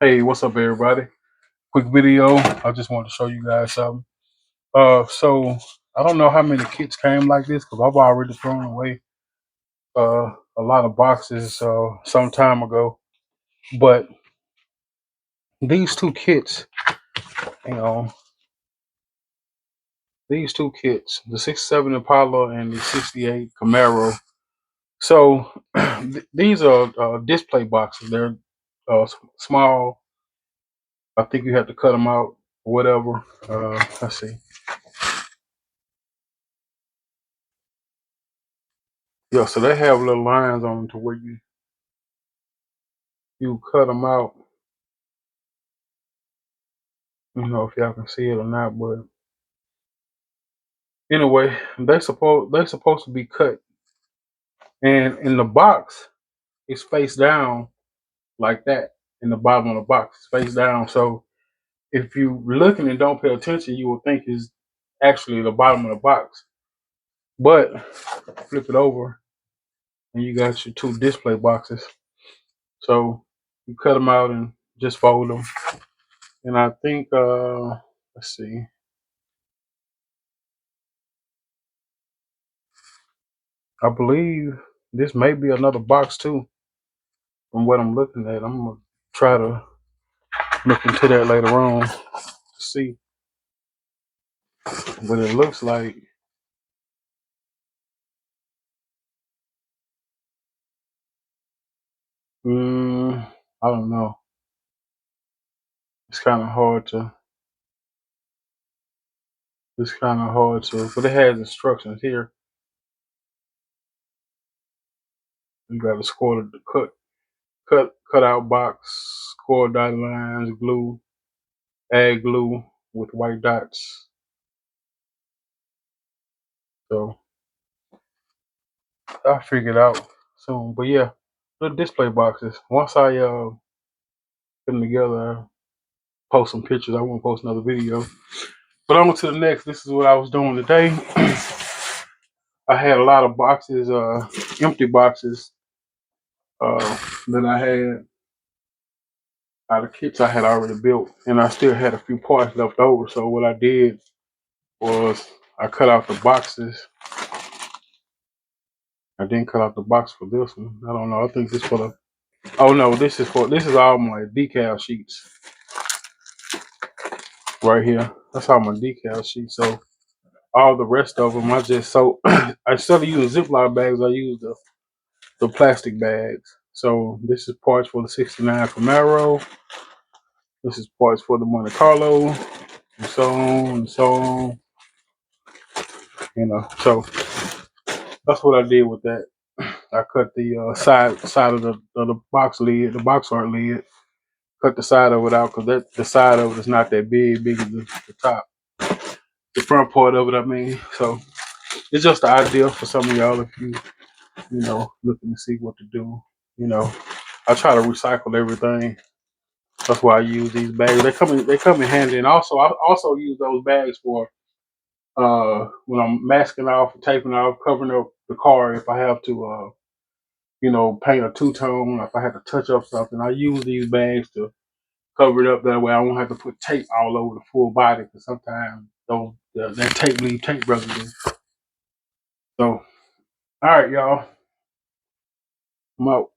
Hey, what's up, everybody? Quick video. I just wanted to show you guys something. So I don't know how many kits came like this because I've already thrown away a lot of boxes some time ago. But these two kits, you know, these two kits, the '67 Impala and the '68 Camaro. So these are display boxes. They're small. I think you have to cut them out, or whatever. Let's see. Yeah, so they have little lines on them to where you cut them out. You know if y'all can see it or not, but anyway, they supposed to be cut, and in the box it's face down like that. In the bottom of the box, it's face down. So if you looking and don't pay attention, you will think it's actually the bottom of the box. But flip it over, and you got your two display boxes. So you cut them out and just fold them. And I think let's see. I believe this may be another box too, from what I'm looking at. I'm gonna try to look into that later on to see. But it looks like mm, I don't know. It's kind of hard to. It's kind of hard to. But it has instructions here. You got to score the cut out box, score dotted lines, glue, add glue with white dots. So I'll figure it out soon. But yeah, the display boxes. Once I put them together, I'll post some pictures. I won't post another video. But on to the next. This is what I was doing today. I had a lot of boxes, empty boxes that I had out of kits I had already built, and I still had a few parts left over. So what I did was I cut out the boxes. I didn't cut out the box for this one. I don't know. I think this for the. Oh no, this is all my decal sheets right here. That's all my decal sheets. So all the rest of them, I just so instead of using Ziploc bags, I use the plastic bags. So this is parts for the '69 Camaro. This is parts for the Monte Carlo, and so on and so on. So that's what I did with that. I cut the side of the box lid, the box art lid. Cut the side of it out because that the side of it is not that big as the top, the front part of it. I mean, so it's just the idea for some of y'all if you looking to see what to do. You know, I try to recycle everything. That's why I use these bags. They come in handy, and also I also use those bags for when I'm masking off, taping off, covering up the car if I have to paint a two tone. If I have to touch up something, I use these bags to cover it up. That way I won't have to put tape all over the full body because sometimes that tape leave tape residue. So all right, y'all, I'm out.